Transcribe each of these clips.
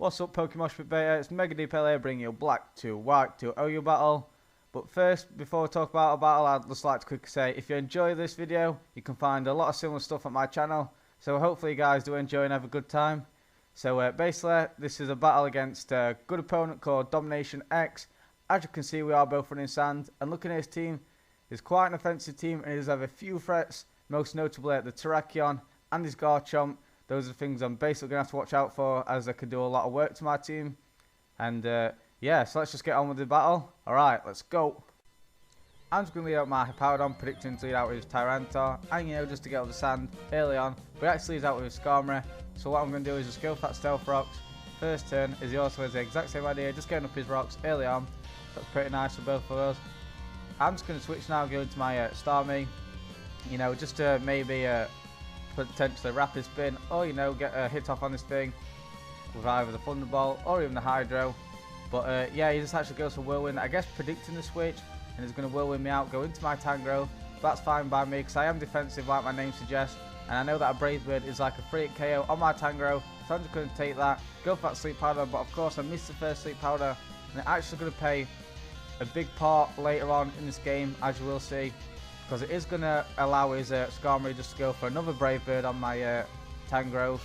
What's up, PMPBeta? It's MegaDPAL here, bringing you Black to White to OU battle. But first, before we talk about a battle, I'd just like to quickly say, if you enjoy this video, you can find a lot of similar stuff on my channel. So hopefully you guys do enjoy and have a good time. So basically, this is a battle against a good opponent called DominationX. As you can see, we are both running sand, and looking at his team, it's quite an offensive team, and he does have a few threats, most notably the Terrakion and his Garchomp. Those are the things I'm basically going to have to watch out for, as they could do a lot of work to my team. And yeah, so let's just get on with the battle. Alright, let's go. I'm just going to lead out my Hippowdon, predicting to lead out with his Tyranitar, and just to get out the sand early on. But he actually leads out with his Skarmory. So what I'm going to do is just go for that Stealth Rocks. First turn, is he also has the exact same idea, just getting up his rocks early on. That's pretty nice for both of us. I'm just going to switch now, go into my Starmie. Just to maybe potentially rapid spin, or get a hit off on this thing with either the Thunderbolt or even the Hydro. But yeah, he just actually goes for Whirlwind, I guess predicting the switch, and he's going to Whirlwind me out, go into my Tangrowth. That's fine by me because I am defensive like my name suggests, and I know that a Brave Bird is like a free KO on my Tangrowth, so I'm just going to take that, go for that Sleep Powder. But of course I missed the first Sleep Powder, and it's actually going to play a big part later on in this game, as you will see, because it is going to allow his Skarmory just to go for another Brave Bird on my Tangrowth,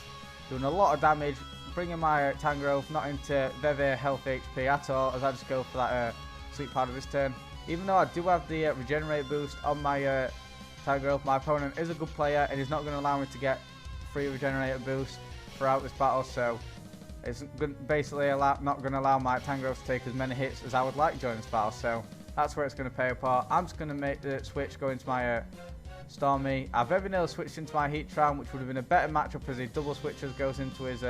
doing a lot of damage, bringing my Tangrowth not into very healthy HP at all, as I just go for that Sleep Powder this turn. Even though I do have the Regenerate boost on my Tangrowth, my opponent is a good player and he's not going to allow me to get free Regenerator boost throughout this battle, so it's basically not going to allow my Tangrowth to take as many hits as I would like during this battle. So that's where it's going to play a part. I'm just going to make the switch, go into my Starmie. I've very nearly switched into my Heatran, which would have been a better matchup as he double switches, goes into his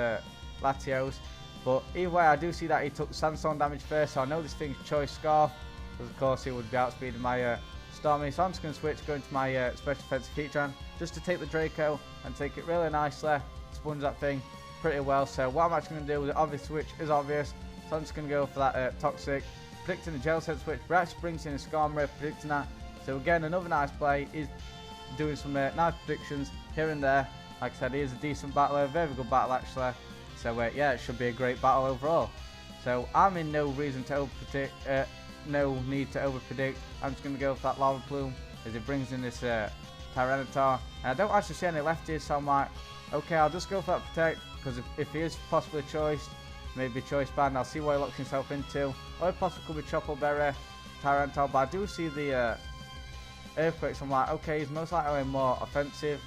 Latios. But either way, I do see that he took Sandstorm damage first, so I know this thing's Choice Scarf, because of course he would be outspeeding my Starmie. So I'm just going to switch, go into my Special Defensive Heatran, just to take the Draco and take it really nicely, sponge that thing pretty well. So what I'm actually going to do with the obvious switch is obvious, so I'm just going to go for that Toxic, predicting the Gel Set switch, but actually brings in a Skarmory, predicting that. So again, another nice play. He's doing some nice predictions here and there. Like I said, he is a decent battler, very good battle actually. So yeah, it should be a great battle overall. So I'm in no reason to over-predict, no need to over-predict. I'm just going to go for that Lava Plume as it brings in this Tyranitar. And I don't actually see any lefties, so I'm like, okay, I'll just go for that Protect, because if he is possibly choiced, maybe Choice Band, I'll see what he locks himself into. Or it possibly could be Chople Berry, Tyranitar, but I do see the Earthquakes. I'm like, okay, he's most likely a more offensive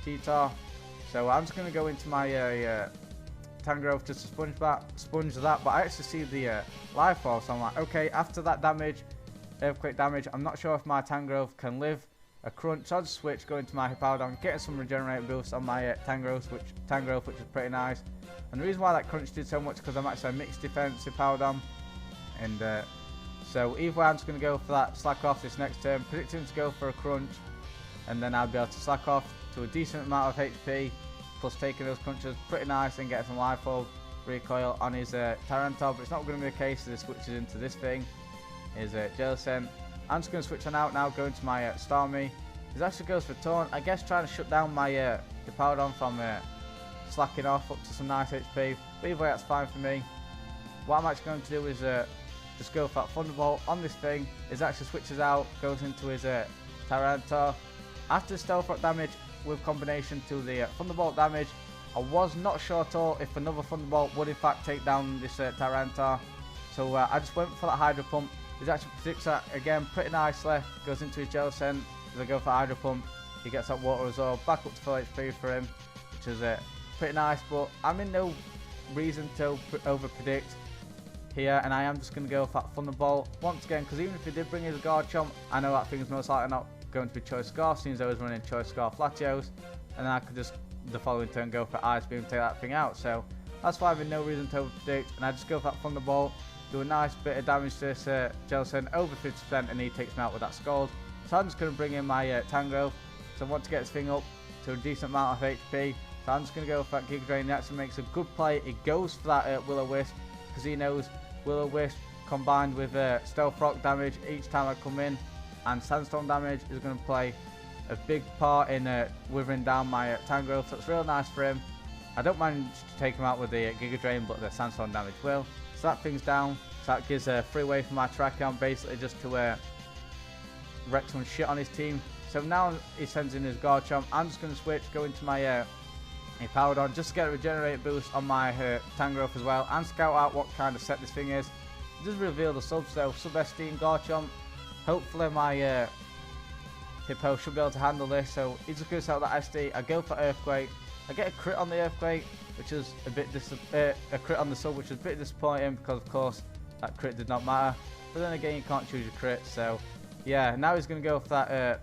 T-Tar. So I'm just going to go into my Tangrowth just to sponge that, but I actually see the Life Fall, so I'm like, okay, after that damage, Earthquake damage, I'm not sure if my Tangrowth can live a crunch, so I'll just switch, go into my Hippowdon, getting some Regenerate boosts on my Tangrowth, which is pretty nice. And the reason why that crunch did so much because I'm actually a mixed defense Hippowdon, and so either way I'm just going to go for that Slack Off this next turn, predicting to go for a crunch, and then I'll be able to Slack Off to a decent amount of HP, plus taking those crunches pretty nice and getting some Life Orb recoil on his Tyranitar. But it's not going to be the case as it switches into this thing, his Jellicent. I'm just going to switch on out now, go into my Starmie. He actually goes for Taunt, I guess trying to shut down my Hippowdon from slacking off up to some nice HP. But either way, that's fine for me. What I'm actually going to do is just go for that Thunderbolt on this thing. It actually switches out, goes into his Tyranitar. After Stealth Rock damage with combination to the Thunderbolt damage, I was not sure at all if another Thunderbolt would in fact take down this Tyranitar. So I just went for that Hydro Pump. He actually predicts that again pretty nicely, goes into his Jellicent. As I go for Hydro Pump, he gets that Water Absorb back up to full HP for him, which is pretty nice. But I'm in no reason to over predict here, and I am just going to go for that Thunderbolt once again, because even if he did bring his Garchomp, I know that thing's most likely not going to be Choice Scarf, since I was running Choice Scarf Latios, and then I could just the following turn go for Ice Beam, take that thing out. So that's why I've no reason to over predict, and I just go for that Thunderbolt, do a nice bit of damage to this Jellicent, over 50%, and he takes me out with that Scald. So I'm just going to bring in my Tangrowth, so I want to get this thing up to a decent amount of HP. So I'm just going to go for that Giga Drain. He actually makes a good play. He goes for that Will-O-Wisp, because he knows Will-O-Wisp combined with Stealth Rock damage each time I come in, and Sandstorm damage is going to play a big part in withering down my Tangrowth. So it's real nice for him. I don't manage to take him out with the Giga Drain, but the Sandstorm damage will. So that thing's down. So that gives a free way for my Tracheon, basically just to wreck some shit on his team. So now he sends in his Garchomp. I'm just going to switch, go into my Hippowdon just to get a regenerate boost on my Tangrowth as well, and scout out what kind of set this thing is. It does reveal the subs though, Sub SD and Garchomp. Hopefully my Hippo should be able to handle this, so he's just going to sell that SD. I go for Earthquake. I get a crit on the Earthquake, which is a bit a crit on the sub, which is a bit disappointing because of course that crit did not matter. But then again, you can't choose your crit, so yeah. Now he's going to go for that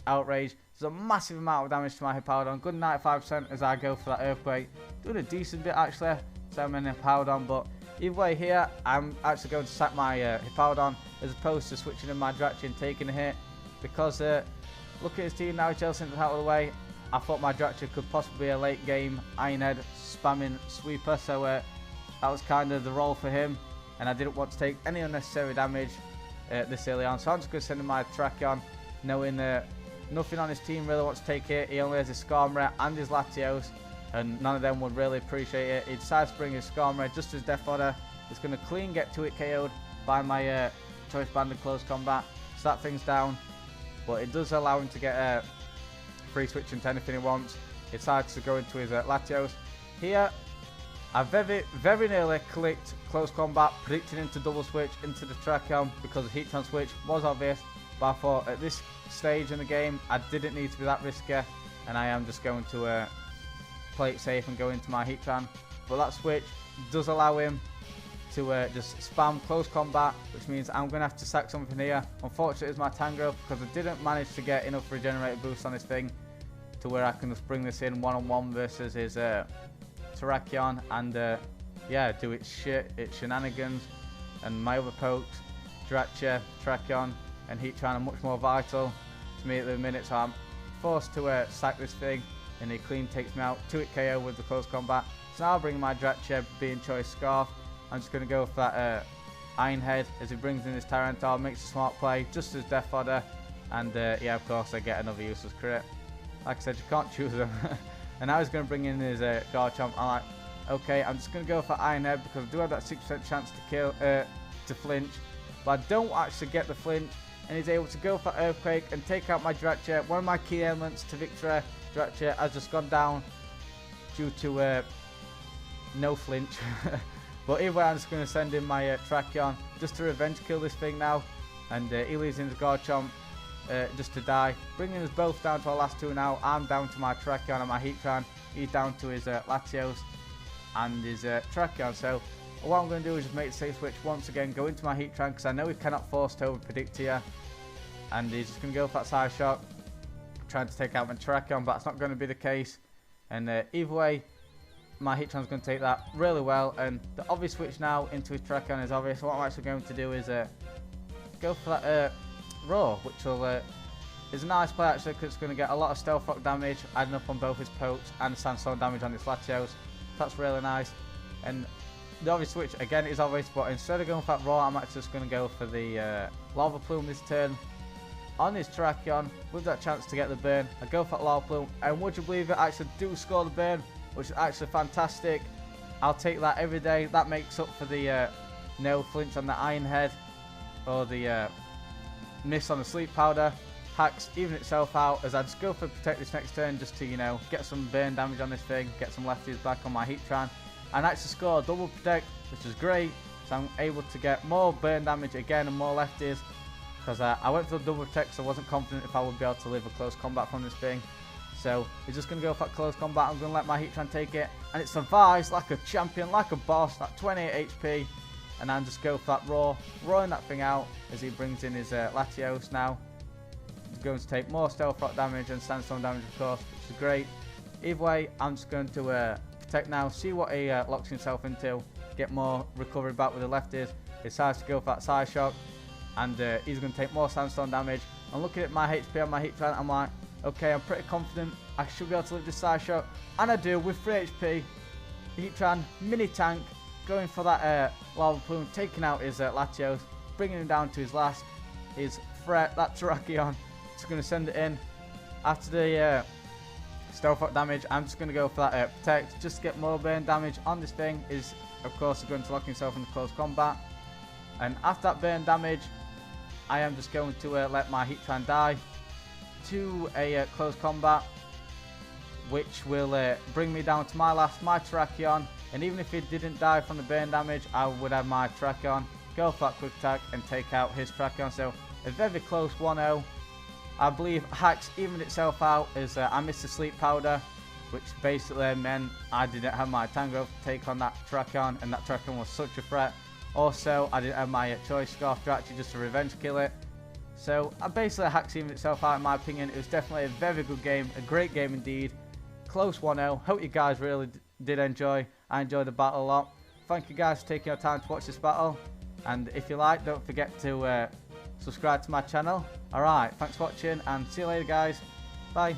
Outrage. There's a massive amount of damage to my Hippowdon. Good 95% as I go for that Earthquake. Doing a decent bit actually, so I'm in Hippowdon, but either way here, I'm actually going to sack my Hippowdon as opposed to switching in my Drachi and taking a hit, because look at his team now, Chelsea out of the way. I thought my Drachi could possibly be a late game Iron Head spamming sweeper, so that was kind of the role for him, and I didn't want to take any unnecessary damage this early on, so I'm just going to send in my Tracheon, knowing nothing on his team really wants to take it. He only has his Skarmory and his Latios, and none of them would really appreciate it. He decides to bring his Skarmory just as Death Fodder. It's going to clean get to it KO'd by my Choice Band in close combat, so that thing's down, but it does allow him to get a free switch into anything he wants. He decides to go into his Latios. Here, I very nearly clicked close combat, predicting him to double switch into the Tracheon because the Heatran switch was obvious, but I thought at this stage in the game I didn't need to be that risky, and I am just going to play it safe and go into my Heatran. But that switch does allow him to just spam close combat, which means I'm going to have to sack something here. Unfortunately, it's my Tangrowth, because I didn't manage to get enough regenerated boost on this thing to where I can just bring this in one-on-one versus his Terrakion and yeah, do its shenanigans. And my other pokes, Drachi, Tracheon and Heatran, are much more vital to me at the minute, so I'm forced to sack this thing, and he clean takes me out, 2-hit KO with the close combat. So now I'll bring my Drachi, being Choice Scarf. I'm just going to go for that Iron Head as he brings in his Tyranitar, makes a smart play, just as Death Fodder, and yeah, of course I get another useless crit. Like I said, you can't choose them. And now he's going to bring in his Garchomp. I'm like, okay, I'm just going to go for Iron Head because I do have that 6% chance to kill, to flinch, but I don't actually get the flinch, and he's able to go for Earthquake and take out my Drachi. One of my key elements to victory. Drachi has just gone down due to no flinch. But either way, I'm just going to send in my Tracheon just to revenge kill this thing now, and he leaves in the Garchomp just to die, bringing us both down to our last two now. I'm down to my Tracheon and my Heatran. He's down to his Latios and his Tracheon. So what I'm going to do is just make the safe switch once again, go into my Heatran because I know he cannot force to over predict here, and he's just going to go for that side shot, trying to take out my Tracheon, but it's not going to be the case. And either way, my Heatran's going to take that really well, and the obvious switch now into his Tracheon is obvious. So what I'm actually going to do is go for that Roar, which will is a nice play actually, because it's going to get a lot of Stealth Rock damage, adding up on both his pokes, and Sandstorm damage on his Latios. That's really nice. And the obvious switch again is obvious, but instead of going for that Roar, I'm actually just going to go for the Lava Plume this turn on his Tracheon with that chance to get the burn. I go for that Lava Plume, and would you believe it, I actually do score the burn, which is actually fantastic. I'll take that every day. That makes up for the no flinch on the Iron Head, or the miss on the Sleep Powder. Hacks even itself out as I just go for Protect this next turn, just to, you know, get some burn damage on this thing, get some lefties back on my Heatran, and actually score a double Protect, which is great. So I'm able to get more burn damage again and more lefties, because I went for the double Protect, so I wasn't confident if I would be able to live a close combat from this thing. So he's just going to go for that close combat. I'm going to let my Heatran take it, and it survives like a champion, like a boss, that 28 HP. And I'm just go for that roaring that thing out as he brings in his Latios now. He's going to take more Stealth Rock damage and Sandstorm damage, of course, which is great. Either way, I'm just going to Protect now, see what he locks himself into, get more recovery back with the lefties. He decides to go for that Side Shock, and he's going to take more Sandstorm damage. And looking at my HP on my Heatran, I'm like, okay, I'm pretty confident I should be able to live this Side Shot, and I do with 3 HP. Heatran, mini tank, going for that Lava Plume, taking out his Latios, bringing him down to his last, his threat, that Terrakion. Just going to send it in. After the stealth rock damage, I'm just going to go for that protect, just to get more burn damage on this thing. Is of course going to lock himself into close combat, and after that burn damage, I am just going to let my Heatran die to a close combat, which will bring me down to my Terrakion. And even if he didn't die from the burn damage, I would have my Terrakion go for that quick attack and take out his Terrakion. So a very close 1-0. I believe Hacks evened itself out as I missed the sleep powder, which basically meant I didn't have my Tangrowth to take on that Terrakion, and that Terrakion was such a threat. Also, I didn't have my Choice Scarf to actually just to revenge kill it. So basically Hacks evened itself out in my opinion. It was definitely a very good game, a great game indeed. Close 1-0. Hope you guys really did enjoy. I enjoyed the battle a lot. Thank you guys for taking your time to watch this battle. And if you like, don't forget to subscribe to my channel. Alright, thanks for watching and see you later guys. Bye.